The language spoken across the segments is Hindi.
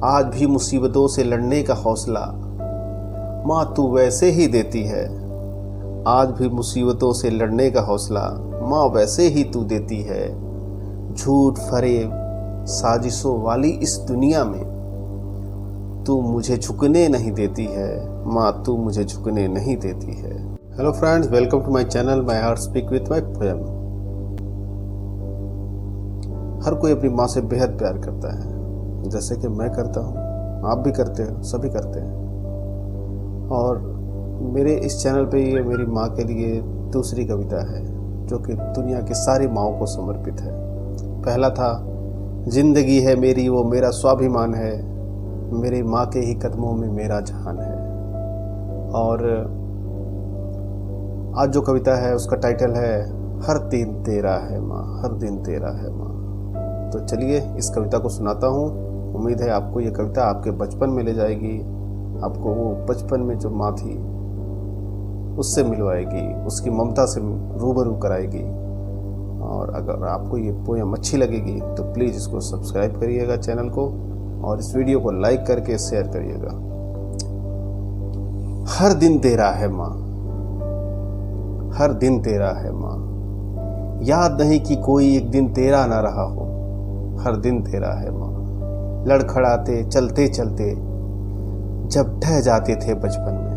आज भी मुसीबतों से लड़ने का हौसला माँ तू वैसे ही देती है। आज भी मुसीबतों से लड़ने का हौसला माँ वैसे ही तू देती है। झूठ फरेब साजिशों वाली इस दुनिया में तू मुझे झुकने नहीं देती है। माँ तू मुझे झुकने नहीं देती है। Hello friends, welcome to my channel my heart speak with my poem. हर कोई अपनी माँ से बेहद प्यार करता है, जैसे कि मैं करता हूँ, आप भी करते हो, सभी करते हैं। और मेरे इस चैनल पे ये मेरी माँ के लिए दूसरी कविता है जो कि दुनिया की सारी माँओं को समर्पित है। पहला था, जिंदगी है मेरी वो मेरा स्वाभिमान है, मेरी माँ के ही कदमों में मेरा जहान है। और आज जो कविता है उसका टाइटल है, हर दिन तेरा है माँ, हर दिन तेरा है माँ। तो चलिए इस कविता को सुनाता हूँ। उम्मीद है आपको ये कविता आपके बचपन में ले जाएगी, आपको वो बचपन में जो माँ थी उससे मिलवाएगी, उसकी ममता से रूबरू कराएगी। और अगर आपको ये पोएम अच्छी लगेगी तो प्लीज़ इसको सब्सक्राइब करिएगा चैनल को, और इस वीडियो को लाइक करके शेयर करिएगा। हर दिन तेरा है माँ, हर दिन तेरा है माँ, याद नहीं कि कोई एक दिन तेरा ना रहा हो। हर दिन तेरा है माँ, लड़खड़ाते चलते चलते जब ढह जाते थे बचपन में,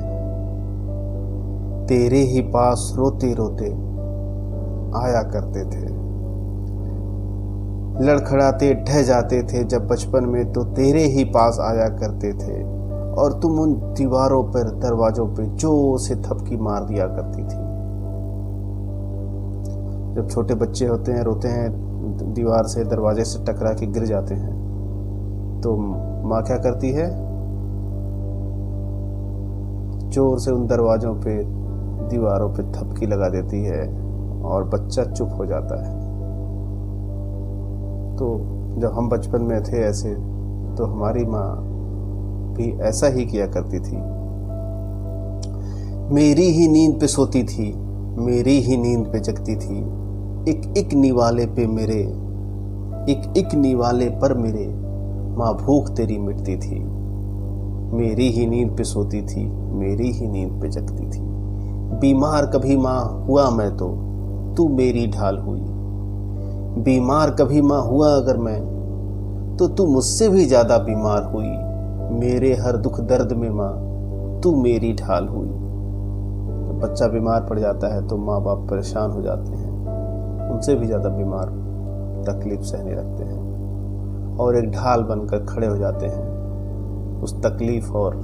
तेरे ही पास रोते रोते आया करते थे। लड़खड़ाते ढह जाते थे जब बचपन में, तो तेरे ही पास आया करते थे। और तुम उन दीवारों पर दरवाजों पे जोर से थपकी मार दिया करती थी। जब छोटे बच्चे होते हैं, रोते हैं, दीवार से दरवाजे से टकरा के गिर जाते हैं, तो माँ क्या करती है, जोर से उन दरवाजों पे दीवारों पे थपकी लगा देती है और बच्चा चुप हो जाता है। तो जब हम बचपन में थे ऐसे, तो हमारी माँ भी ऐसा ही किया करती थी। मेरी ही नींद पे सोती थी, मेरी ही नींद पे जगती थी। एक एक निवाले पे मेरे, एक एक निवाले पर मेरे, माँ भूख तेरी मिटती थी। मेरी ही नींद पे सोती थी, मेरी ही नींद पे जगती थी। बीमार कभी माँ हुआ मैं तो तू मेरी ढाल हुई। बीमार कभी माँ हुआ अगर मैं, तो तू मुझसे भी ज्यादा बीमार हुई। मेरे हर दुख दर्द में माँ तू मेरी ढाल हुई। तो बच्चा बीमार पड़ जाता है तो माँ बाप परेशान हो जाते हैं, उनसे भी ज़्यादा बीमार तकलीफ सहने लगते हैं और एक ढाल बनकर खड़े हो जाते हैं उस तकलीफ और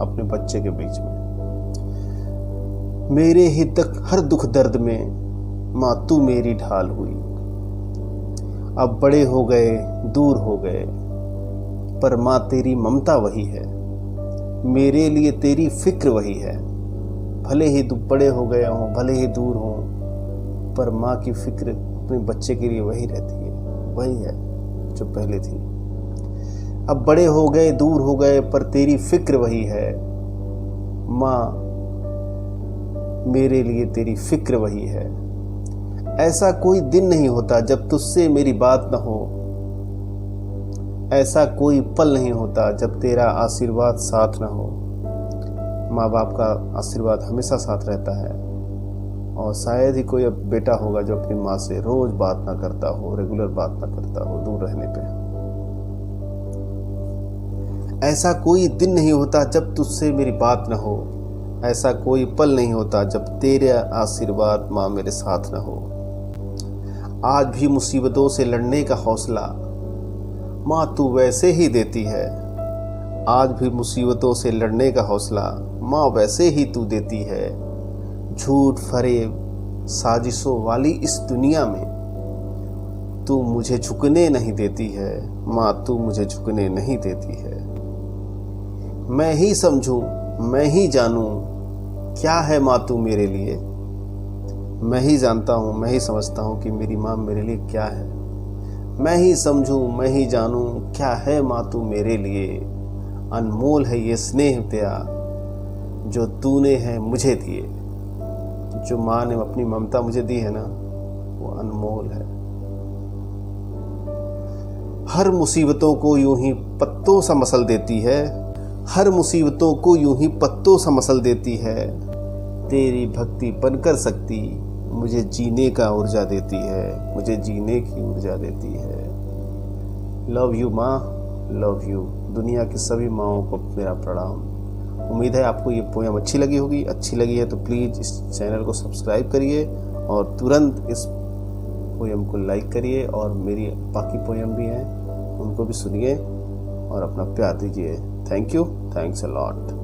अपने बच्चे के बीच में। मेरे ही तक हर दुख दर्द में माँ तू मेरी ढाल हुई। अब बड़े हो गए, दूर हो गए, पर माँ तेरी ममता वही है। मेरे लिए तेरी फिक्र वही है। भले ही बड़े हो गए हों, भले ही दूर हों, पर माँ की फिक्र अपने बच्चे के लिए वही रहती है, वही है जो पहले थी। अब बड़े हो गए, दूर हो गए, पर तेरी फिक्र वही है। माँ मेरे लिए तेरी फिक्र वही है। ऐसा कोई दिन नहीं होता जब तुझसे मेरी बात न हो। ऐसा कोई पल नहीं होता जब तेरा आशीर्वाद साथ न हो। माँ बाप का आशीर्वाद हमेशा साथ रहता है, और शायद ही कोई अब बेटा होगा जो अपनी माँ से रोज बात ना करता हो, रेगुलर बात ना करता हो दूर रहने पे। ऐसा कोई दिन नहीं होता जब तुझसे मेरी बात ना हो। ऐसा कोई पल नहीं होता जब तेरे आशीर्वाद माँ मेरे साथ ना हो। आज भी मुसीबतों से लड़ने का हौसला माँ तू वैसे ही देती है। आज भी मुसीबतों से लड़ने का हौसला माँ वैसे ही तू देती है। झूठ फरेब साजिशों वाली इस दुनिया में तू मुझे झुकने नहीं देती है। माँ तू मुझे झुकने नहीं देती है। मैं ही समझूं, मैं ही जानूं, क्या है माँ तू मेरे लिए। मैं ही जानता हूँ, मैं ही समझता हूँ कि मेरी माँ मेरे लिए क्या है। मैं ही समझूं, मैं ही जानूं, क्या है माँ तू मेरे लिए। अनमोल है ये स्नेह तेरा जो तूने है मुझे दिए। जो माँ ने अपनी ममता मुझे दी है ना, वो अनमोल है। हर मुसीबतों को यूं ही पत्तों सा मसल देती है, हर मुसीबतों को यूं ही पत्तों सा मसल देती है। तेरी भक्ति बनकर सकती मुझे जीने का ऊर्जा देती है, मुझे जीने की ऊर्जा देती है। लव यू माँ, लव यू। दुनिया की सभी माँओं को मेरा प्रणाम। उम्मीद है आपको ये पोएम अच्छी लगी होगी। अच्छी लगी है तो प्लीज़ इस चैनल को सब्सक्राइब करिए और तुरंत इस पोएम को लाइक करिए, और मेरी बाकी पोएम भी हैं उनको भी सुनिए और अपना प्यार दीजिए। Thank you, thanks a lot.